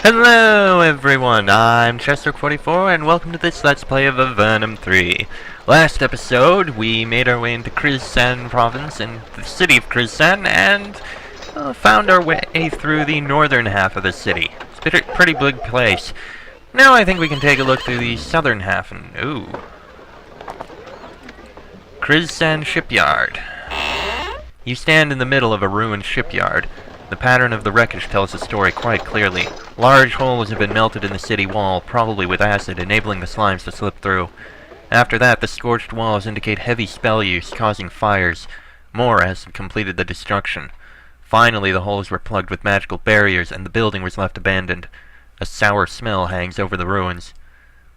Hello everyone, I'm Chester44 and welcome to this Let's Play of Avernum 3. Last episode, we made our way into Krizsan province in the city of Krizsan and found our way through the northern half of the city. It's a pretty big place. Now I think we can take a look through the southern half and Krizsan Shipyard. You stand in the middle of a ruined shipyard. The pattern of the wreckage tells the story quite clearly. Large holes have been melted in the city wall, probably with acid, enabling the slimes to slip through. After that, the scorched walls indicate heavy spell use, causing fires. More has completed the destruction. Finally, the holes were plugged with magical barriers, and the building was left abandoned. A sour smell hangs over the ruins.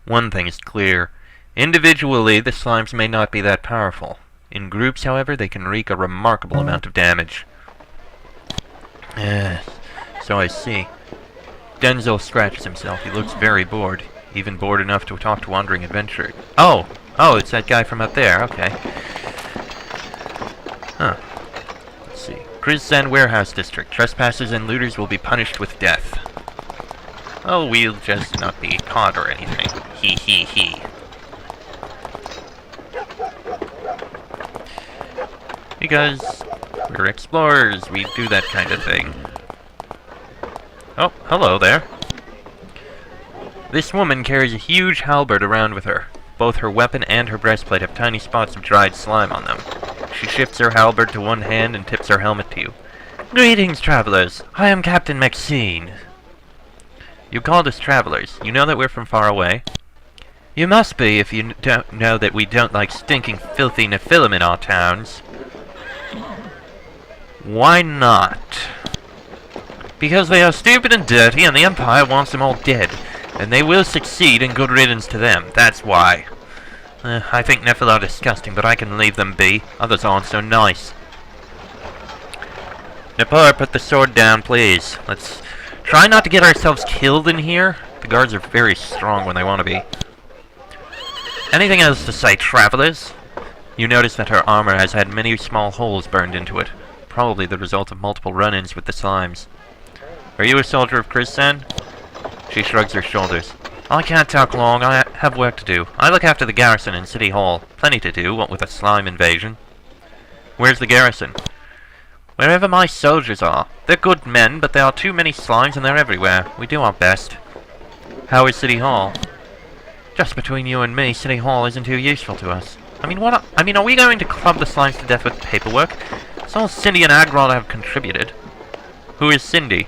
One thing is clear. Individually, the slimes may not be that powerful. In groups, however, they can wreak a remarkable amount of damage. So I see. Denzil scratches himself. He looks very bored. Even bored enough to talk to wandering adventurers. Oh, it's that guy from up there. Okay. Let's see. Krizsan Warehouse District. Trespassers and looters will be punished with death. Oh, we'll just not be caught or anything. He. Because we're explorers, we do that kind of thing. Oh, hello there. This woman carries a huge halberd around with her. Both her weapon and her breastplate have tiny spots of dried slime on them. She shifts her halberd to one hand and tips her helmet to you. Greetings, travelers. I am Captain Maxine. You called us travelers. You know that we're from far away? You must be if you don't know that we don't like stinking, filthy Nephilim in our towns. Why not? Because they are stupid and dirty, and the Empire wants them all dead. And they will succeed, and good riddance to them. That's why. I think Nephil are disgusting, but I can leave them be. Others aren't so nice. Nepal, put the sword down, please. Let's try not to get ourselves killed in here. The guards are very strong when they want to be. Anything else to say, travelers? You notice that her armor has had many small holes burned into it. Probably the result of multiple run-ins with the slimes. Are you a soldier of Krizsan? She shrugs her shoulders. I can't talk long, I have work to do. I look after the garrison in City Hall. Plenty to do, what with a slime invasion. Where's the garrison? Wherever my soldiers are. They're good men, but there are too many slimes and they're everywhere. We do our best. How is City Hall? Just between you and me, City Hall isn't too useful to us. Are we going to club the slimes to death with paperwork? So Cindy and Agrod have contributed. Who is Cindy?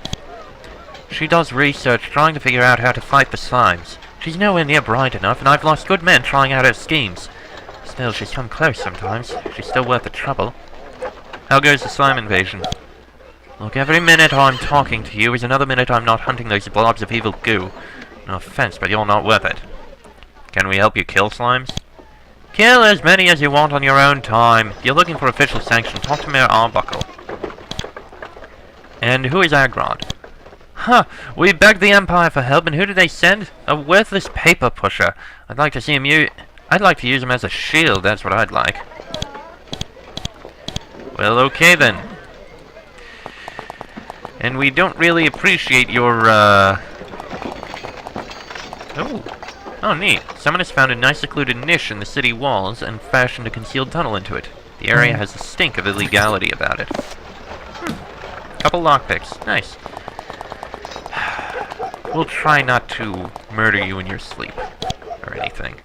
She does research trying to figure out how to fight the slimes. She's nowhere near bright enough, and I've lost good men trying out her schemes. Still, she's come close sometimes. She's still worth the trouble. How goes the slime invasion? Look, every minute I'm talking to you is another minute I'm not hunting those blobs of evil goo. No offense, but you're not worth it. Can we help you kill slimes? Kill as many as you want on your own time. If you're looking for official sanction, talk to Mayor Arbuckle. And who is Agrod? We begged the Empire for help, and who did they send? A worthless paper pusher. I'd like to see him I'd like to use him as a shield, that's what I'd like. Well, okay then. And we don't really appreciate your, Oh, neat. Someone has found a nice secluded niche in the city walls and fashioned a concealed tunnel into it. The area has a stink of illegality about it. Couple lockpicks. Nice. We'll try not to murder you in your sleep. Or anything.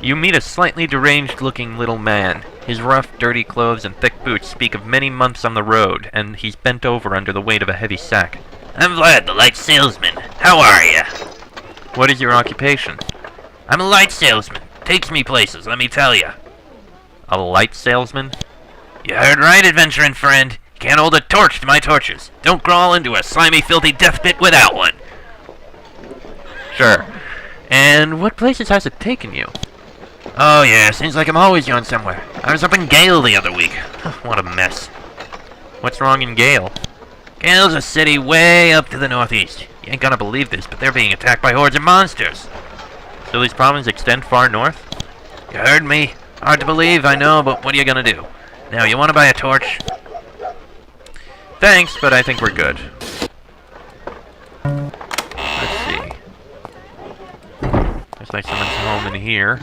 You meet a slightly deranged-looking little man. His rough, dirty clothes and thick boots speak of many months on the road, and he's bent over under the weight of a heavy sack. I'm Vlad, the light salesman. How are ya? What is your occupation? I'm a light salesman. Takes me places, let me tell ya. A light salesman? You heard right, adventuring friend. You can't hold a torch to my torches. Don't crawl into a slimy, filthy death pit without one. Sure. And what places has it taken you? Oh yeah, seems like I'm always going somewhere. I was up in Gale the other week. What a mess. What's wrong in Gale? Gale's a city way up to the northeast. You ain't gonna believe this, but they're being attacked by hordes of monsters. So these problems extend far north? You heard me. Hard to believe, I know, but what are you gonna do? Now, you wanna buy a torch? Thanks, but I think we're good. Looks like someone's home in here.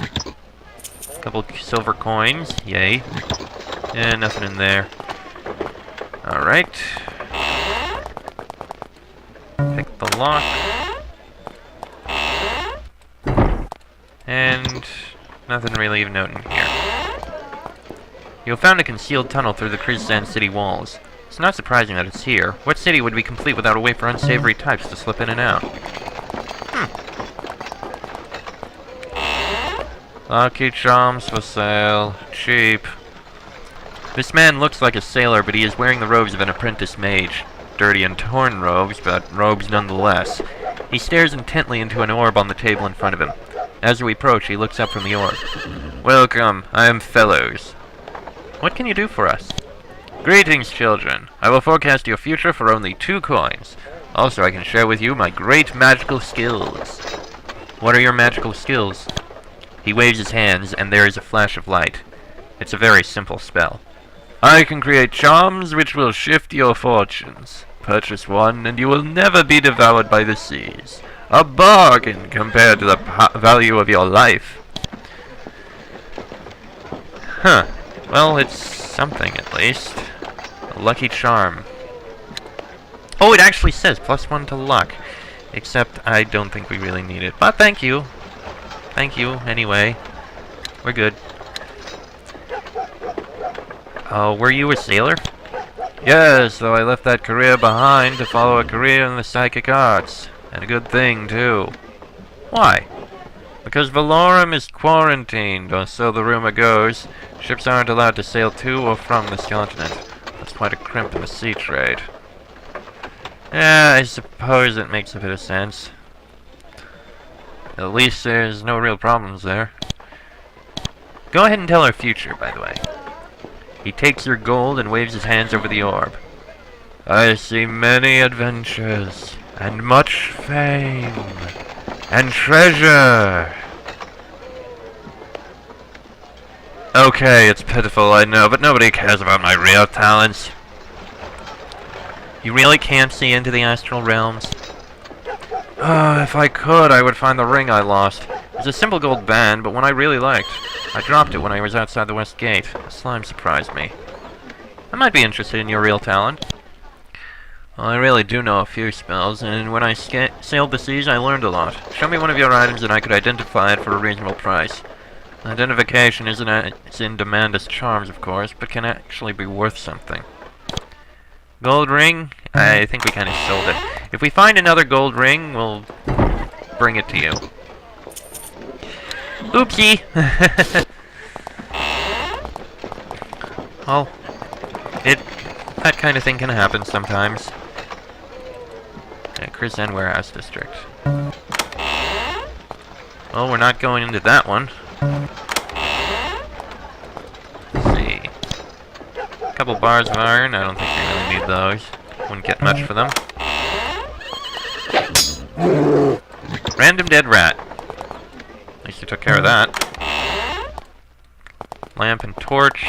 Couple silver coins, yay. And nothing in there. Alright. Pick the lock. And nothing really of note in here. You have found a concealed tunnel through the Krizan city walls. It's not surprising that it's here. What city would be complete without a way for unsavory types to slip in and out? Lucky charms for sale. Cheap. This man looks like a sailor, but he is wearing the robes of an apprentice mage. Dirty and torn robes, but robes nonetheless. He stares intently into an orb on the table in front of him. As we approach, he looks up from the orb. Welcome, I am Fellows. What can you do for us? Greetings, children. I will forecast your future for only 2 coins. Also, I can share with you my great magical skills. What are your magical skills? He waves his hands, and there is a flash of light. It's a very simple spell. I can create charms which will shift your fortunes. Purchase one, and you will never be devoured by the seas. A bargain compared to the value of your life. Huh. Well, it's something at least. A lucky charm. Oh, it actually says +1 to luck. Except I don't think we really need it. But thank you. Thank you, anyway. We're good. Oh, were you a sailor? Yes, though I left that career behind to follow a career in the psychic arts. And a good thing, too. Why? Because Valorum is quarantined, or so the rumor goes. Ships aren't allowed to sail to or from this continent. That's quite a crimp in the sea trade. Yeah, I suppose it makes a bit of sense. At least there's no real problems there. Go ahead and tell our future, by the way. He takes your gold and waves his hands over the orb. I see many adventures, and much fame, and treasure. Okay, it's pitiful, I know, but nobody cares about my real talents. You really can't see into the astral realms? If I could, I would find the ring I lost. It's a simple gold band, but one I really liked. I dropped it when I was outside the west gate. The slime surprised me. I might be interested in your real talent. Well, I really do know a few spells, and when I sailed the seas, I learned a lot. Show me one of your items and I could identify it for a reasonable price. Identification isn't as in demand as charms, of course, but can actually be worth something. Gold ring? I think we kind of sold it. If we find another gold ring, we'll bring it to you. Oopsie! Well, that kind of thing can happen sometimes. Yeah, Krizan Warehouse District. Well, we're not going into that one. Let's see. A couple bars of iron. I don't think we really need those. Wouldn't get much for them. Random dead rat. At least you took care of that. Lamp and torch.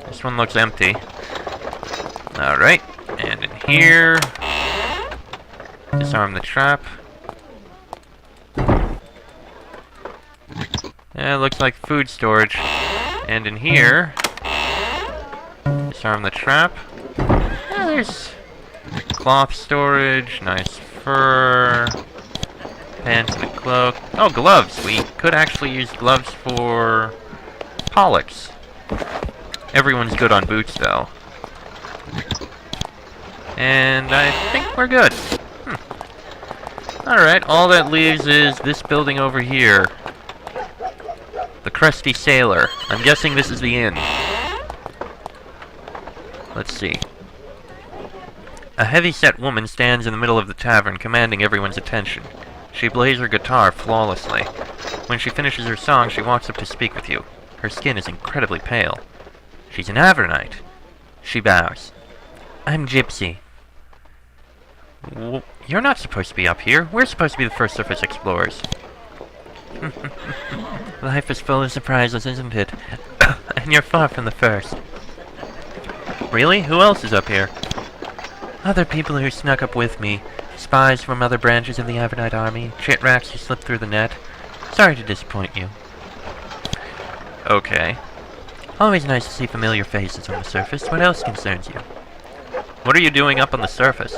This one looks empty. Alright. And in here. Disarm the trap. Yeah, looks like food storage. And in here, disarm the trap. Yeah, there's cloth storage, nice fur, pants and a cloak. Oh, gloves! We could actually use gloves for Pollux. Everyone's good on boots, though. And I think we're good. Alright, all that leaves is this building over here. The Crusty Sailor. I'm guessing this is the inn. Let's see. A heavy-set woman stands in the middle of the tavern, commanding everyone's attention. She plays her guitar flawlessly. When she finishes her song, she walks up to speak with you. Her skin is incredibly pale. She's an Avernite. She bows. I'm Gypsy. You're not supposed to be up here. We're supposed to be the first surface explorers. Life is full of surprises, isn't it? And you're far from the first. Really? Who else is up here? Other people who snuck up with me. Spies from other branches of the Avernite army. Chitracks who slipped through the net. Sorry to disappoint you. Okay. Always nice to see familiar faces on the surface. What else concerns you? What are you doing up on the surface?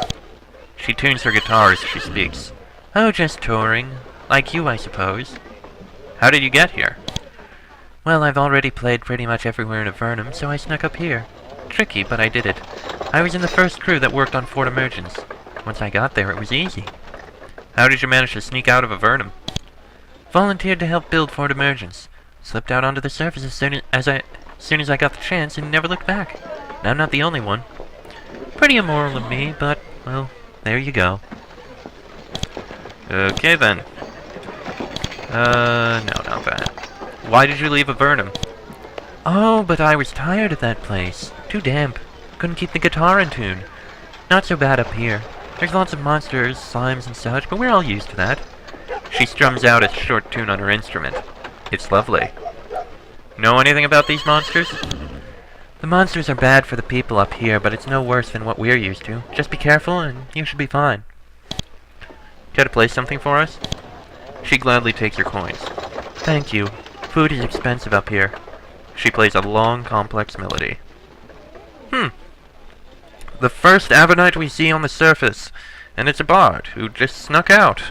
She tunes her guitar as she speaks. Oh, just touring. Like you, I suppose. How did you get here? Well, I've already played pretty much everywhere in Avernum, so I snuck up here. Tricky, but I did it. I was in the first crew that worked on Fort Emergence. Once I got there, it was easy. How did you manage to sneak out of Avernum? Volunteered to help build Fort Emergence. Slipped out onto the surface as soon as I got the chance and never looked back. And I'm not the only one. Pretty immoral of me, but, well, there you go. Okay then. No, not that. Why did you leave Avernum? Oh, but I was tired of that place. Too damp. Couldn't keep the guitar in tune. Not so bad up here. There's lots of monsters, slimes and such, but we're all used to that. She strums out a short tune on her instrument. It's lovely. Know anything about these monsters? The monsters are bad for the people up here, but it's no worse than what we're used to. Just be careful and you should be fine. Care to play something for us? She gladly takes your coins. Thank you. Food is expensive up here. She plays a long, complex melody. The first Avernite we see on the surface, and it's a bard who just snuck out.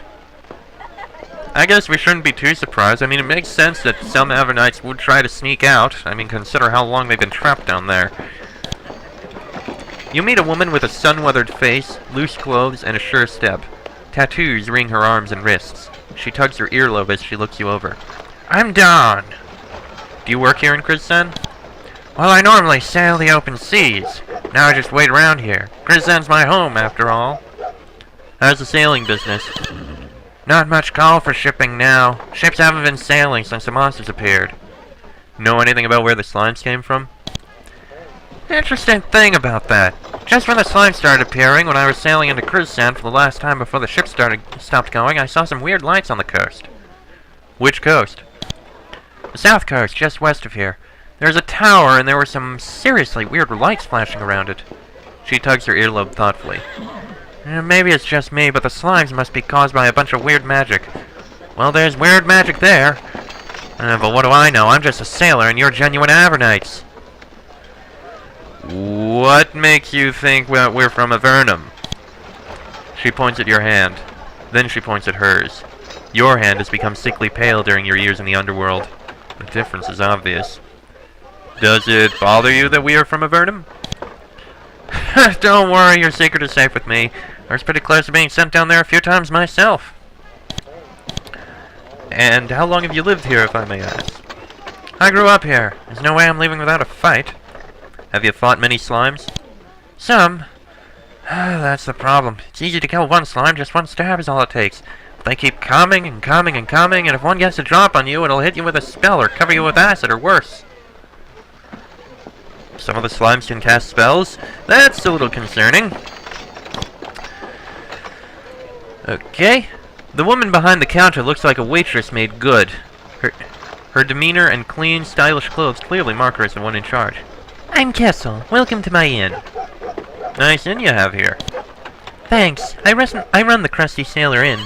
I guess we shouldn't be too surprised. I mean, it makes sense that some Avernites would try to sneak out. I mean, consider how long they've been trapped down there. You meet a woman with a sun-weathered face, loose clothes, and a sure step. Tattoos ring her arms and wrists. She tugs her earlobe as she looks you over. I'm Dawn. Do you work here in Kriszan? Well, I normally sail the open seas. Now I just wait around here. Kriszan's my home, after all. How's the sailing business? Not much call for shipping now. Ships haven't been sailing since the monsters appeared. Know anything about where the slimes came from? Interesting thing about that. Just when the slimes started appearing, when I was sailing into Kriszan for the last time before the ship stopped going, I saw some weird lights on the coast. Which coast? The south coast, just west of here. There's a tower, and there were some seriously weird lights flashing around it. She tugs her earlobe thoughtfully. Maybe it's just me, but the slimes must be caused by a bunch of weird magic. Well, there's weird magic there. But what do I know? I'm just a sailor, and you're genuine Avernites. What makes you think we're from Avernum? She points at your hand. Then she points at hers. Your hand has become sickly pale during your years in the underworld. The difference is obvious. Does it bother you that we are from Avernum? Don't worry, your secret is safe with me. I was pretty close to being sent down there a few times myself. And how long have you lived here, if I may ask? I grew up here. There's no way I'm leaving without a fight. Have you fought many slimes? Some. That's the problem. It's easy to kill one slime, just one stab is all it takes. But they keep coming and coming and coming, and if one gets a drop on you, it'll hit you with a spell or cover you with acid or worse. Some of the slimes can cast spells. That's a little concerning. Okay. The woman behind the counter looks like a waitress made good. Her demeanor and clean, stylish clothes clearly mark her as the one in charge. I'm Kessel. Welcome to my inn. Nice inn you have here. Thanks. I run the Crusty Sailor Inn.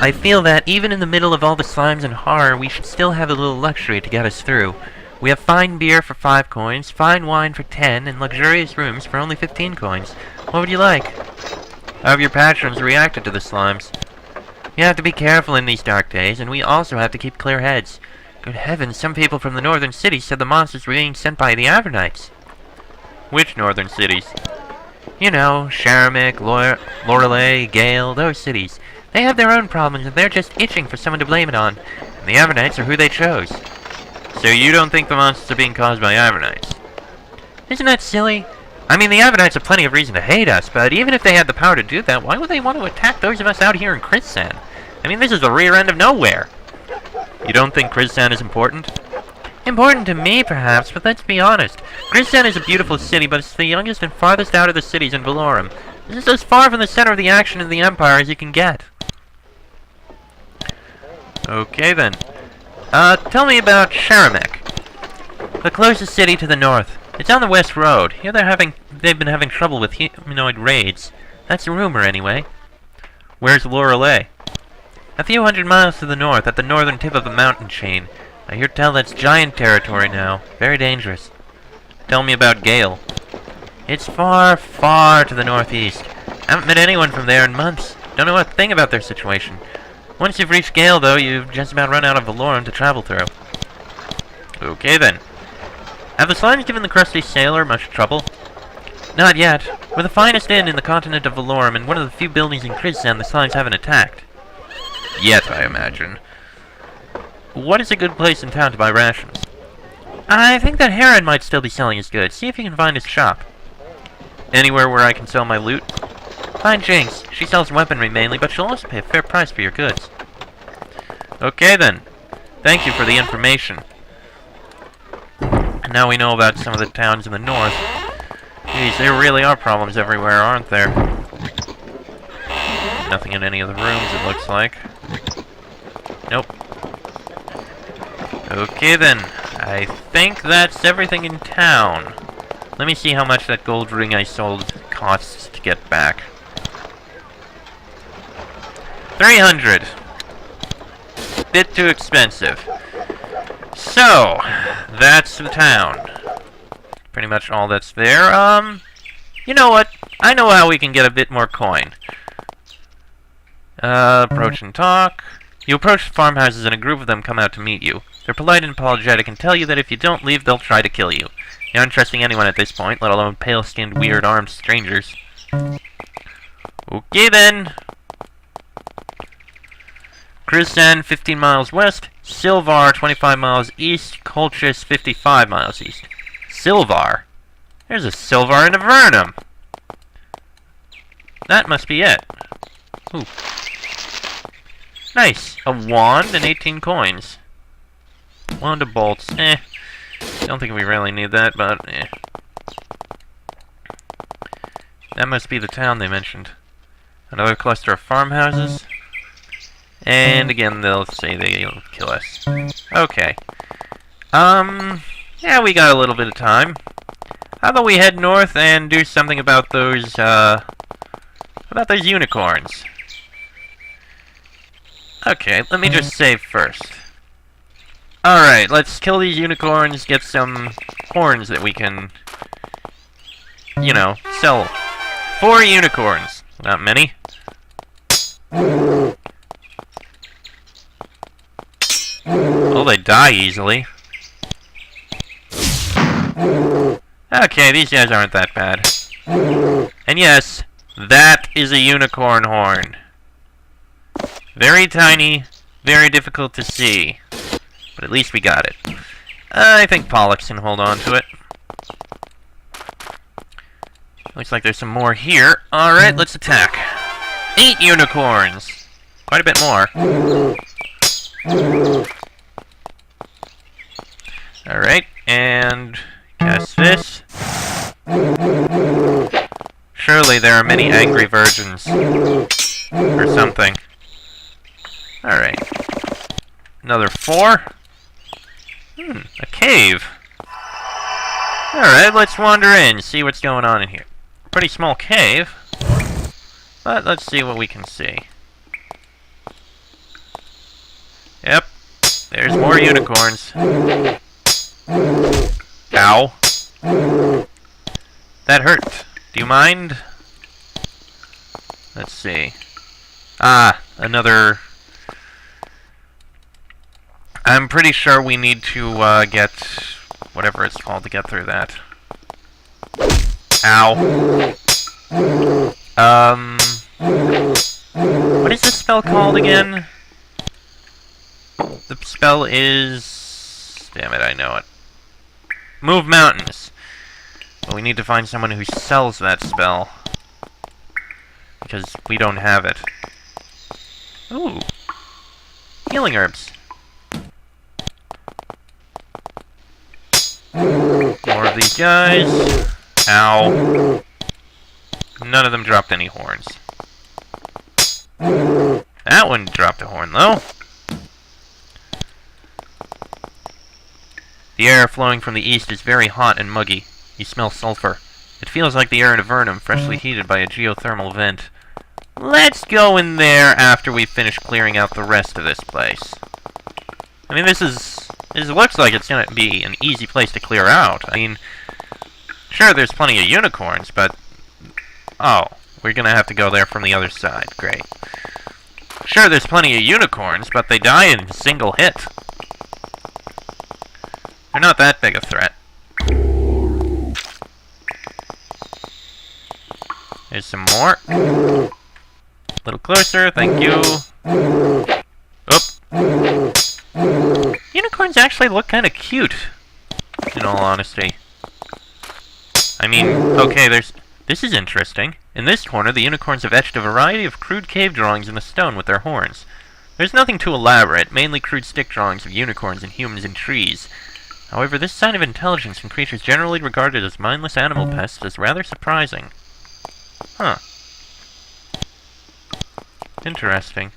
I feel that even in the middle of all the slimes and horror, we should still have a little luxury to get us through. We have fine beer for 5 coins, fine wine for 10, and luxurious rooms for only 15 coins. What would you like? How have your patrons reacted to the slimes? You have to be careful in these dark days, and we also have to keep clear heads. Good heavens, some people from the northern cities said the monsters were being sent by the Avernites. Which northern cities? You know, Sharamik, Lorelei, Gale, those cities. They have their own problems, and they're just itching for someone to blame it on. And the Avernites are who they chose. So you don't think the monsters are being caused by Avernites? Isn't that silly? I mean, the Avernites have plenty of reason to hate us, but even if they had the power to do that, why would they want to attack those of us out here in Kriszan? I mean, this is the rear end of nowhere. You don't think Kriszan is important? Important to me, perhaps, but let's be honest. Kriszan is a beautiful city, but it's the youngest and farthest out of the cities in Valorum. This is as far from the center of the action in the Empire as you can get. Okay, then. Tell me about Sharamik. The closest city to the north. It's on the west road. Here they've been having trouble with humanoid raids. That's a rumor, anyway. Where's Lorelei? A few hundred miles to the north, at the northern tip of the mountain chain. I hear tell that's giant territory now. Very dangerous. Tell me about Gale. It's far, far to the northeast. Haven't met anyone from there in months. Don't know a thing about their situation. Once you've reached Gale, though, you've just about run out of Avernum to travel through. Okay, then. Have the slimes given the crusty sailor much trouble? Not yet. We're the finest inn in the continent of Avernum, and one of the few buildings in Kristown the slimes haven't attacked. Yet, I imagine. What is a good place in town to buy rations? I think that Heron might still be selling his goods. See if you can find his shop. Anywhere where I can sell my loot? Find Jinx. She sells weaponry mainly, but she'll also pay a fair price for your goods. Okay, then. Thank you for the information. And now we know about some of the towns in the north. Geez, there really are problems everywhere, aren't there? Nothing in any of the rooms, it looks like. Nope. Okay, then. I think that's everything in town. Let me see how much that gold ring I sold costs to get back. 300. Bit too expensive. So, that's the town. Pretty much all that's there. You know what? I know how we can get a bit more coin. Approach and talk. You approach the farmhouses and a group of them come out to meet you. They're polite and apologetic and tell you that if you don't leave, they'll try to kill you. They aren't trusting anyone at this point, let alone pale-skinned, weird-armed strangers. Okay, then. Kristown, 15 miles west. Silvar, 25 miles east. Colchis, 55 miles east. Silvar? There's a Silvar in Avernum. That must be it. Ooh. Nice. A wand and 18 coins. Wand of bolts. Don't think we really need that, but That must be the town they mentioned. Another cluster of farmhouses. And again, they'll say they'll kill us. Okay. Yeah, we got a little bit of time. How about we head north and do something about those unicorns? Okay, let me just save first. Alright, let's kill these unicorns, get some horns that we can, you know, sell. 4 unicorns. Not many. Well, they die easily. Okay, these guys aren't that bad. And yes, that is a unicorn horn. Very tiny, very difficult to see. But at least we got it. I think Pollux can hold on to it. Looks like there's some more here. Alright, let's attack. 8 unicorns! Quite a bit more. Alright, and cast this. Surely there are many angry virgins. Or something. Alright. Another 4. A cave. Alright, let's wander in, see what's going on in here. Pretty small cave. But let's see what we can see. Yep. There's more unicorns. Ow. That hurt. Do you mind? Let's see. Ah, another... I'm pretty sure we need to, get whatever it's called to get through that. Ow. What is this spell called again? The spell is... Damn it, I know it. Move mountains. But we need to find someone who sells that spell. Because we don't have it. Ooh. Healing herbs. More of these guys. Ow. None of them dropped any horns. That one dropped a horn, though. The air flowing from the east is very hot and muggy. You smell sulfur. It feels like the air in Avernum, freshly heated by a geothermal vent. Let's go in there after we finish clearing out the rest of this place. I mean, this looks like it's gonna be an easy place to clear out. I mean, sure, there's plenty of unicorns, but... Oh, we're gonna have to go there from the other side. Great. Sure, there's plenty of unicorns, but they die in a single hit. They're not that big a threat. There's some more. A little closer, thank you. Oop. Unicorns actually look kind of cute, in all honesty. I mean, okay, this is interesting. In this corner, the unicorns have etched a variety of crude cave drawings in the stone with their horns. There's nothing too elaborate, mainly crude stick drawings of unicorns and humans in trees. However, this sign of intelligence in creatures generally regarded as mindless animal pests is rather surprising. Huh. Interesting.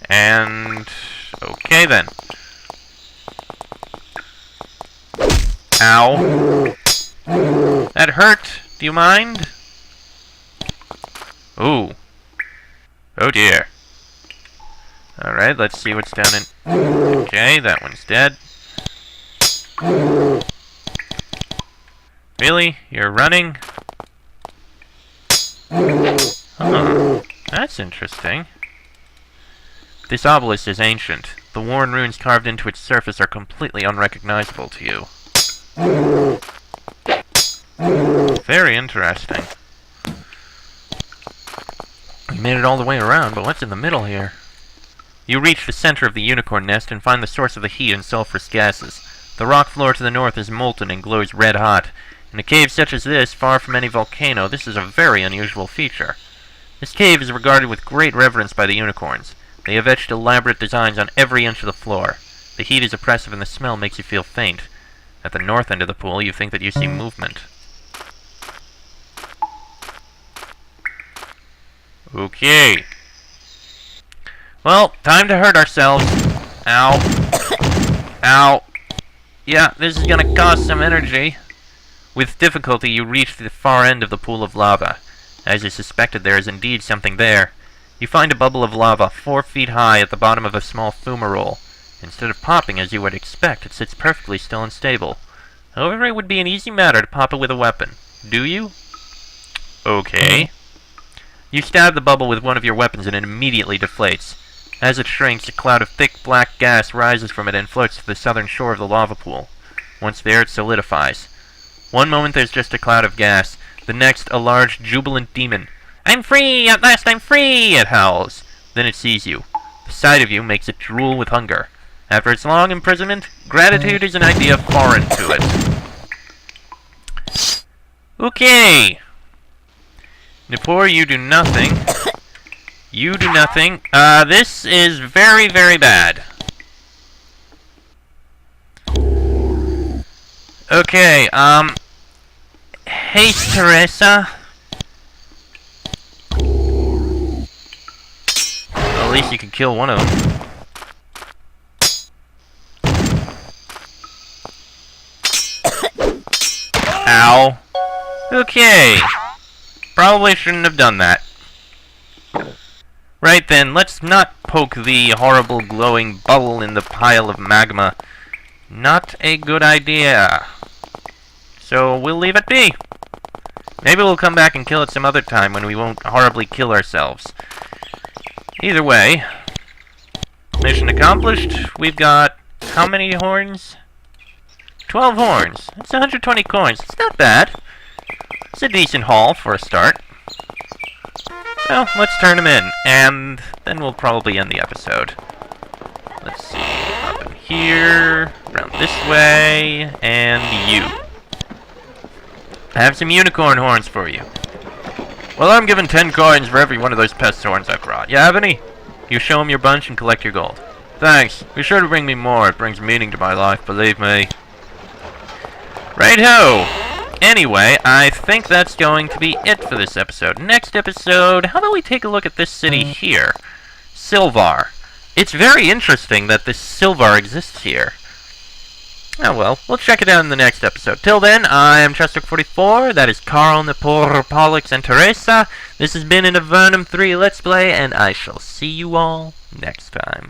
And... okay then. Ow. That hurt. Do you mind? Ooh. Oh dear. Alright, let's see what's down in... Okay, that one's dead. Really? You're running? Huh. That's interesting. This obelisk is ancient. The worn runes carved into its surface are completely unrecognizable to you. Very interesting. We made it all the way around, but what's in the middle here? You reach the center of the unicorn nest and find the source of the heat and sulfurous gases. The rock floor to the north is molten and glows red hot. In a cave such as this, far from any volcano, this is a very unusual feature. This cave is regarded with great reverence by the unicorns. They have etched elaborate designs on every inch of the floor. The heat is oppressive and the smell makes you feel faint. At the north end of the pool, you think that you see movement. Okay. Well, time to hurt ourselves. Ow. Ow. Yeah, this is gonna cost some energy. With difficulty, you reach the far end of the pool of lava. As you suspected, there is indeed something there. You find a bubble of lava 4 feet high at the bottom of a small fumarole. Instead of popping as you would expect, it sits perfectly still and stable. However, it would be an easy matter to pop it with a weapon. Do you? Okay. You stab the bubble with one of your weapons and it immediately deflates. As it shrinks, a cloud of thick black gas rises from it and floats to the southern shore of the lava pool. Once there, it solidifies. One moment there's just a cloud of gas. The next, a large, jubilant demon. "I'm free! At last I'm free!" it howls. Then it sees you. The sight of you makes it drool with hunger. After its long imprisonment, gratitude is an idea foreign to it. Okay. Nippur, you do nothing. You do nothing. This is very, very bad. Okay, hey, Teresa. Well, at least you can kill one of them. Ow. Okay. Probably shouldn't have done that. Right then, let's not poke the horrible glowing bubble in the pile of magma. Not a good idea. So we'll leave it be. Maybe we'll come back and kill it some other time when we won't horribly kill ourselves. Either way, mission accomplished. We've got how many horns? 12 horns. That's 120 coins. It's not bad. It's a decent haul for a start. Well, let's turn them in, and then we'll probably end the episode. Let's see, up in here, around this way, and you. I have some unicorn horns for you. Well, I'm giving 10 coins for every one of those pest horns I brought. You have any? You show them your bunch and collect your gold. Thanks. Be sure to bring me more. It brings meaning to my life, believe me. Right-ho! Anyway, I think that's going to be it for this episode. Next episode, how about we take a look at this city here? Silvar. It's very interesting that this Silvar exists here. Oh well, we'll check it out in the next episode. Till then, I am Chester44, that is Carl, Napor, Pollux, and Teresa. This has been an Avernum 3 Let's Play, and I shall see you all next time.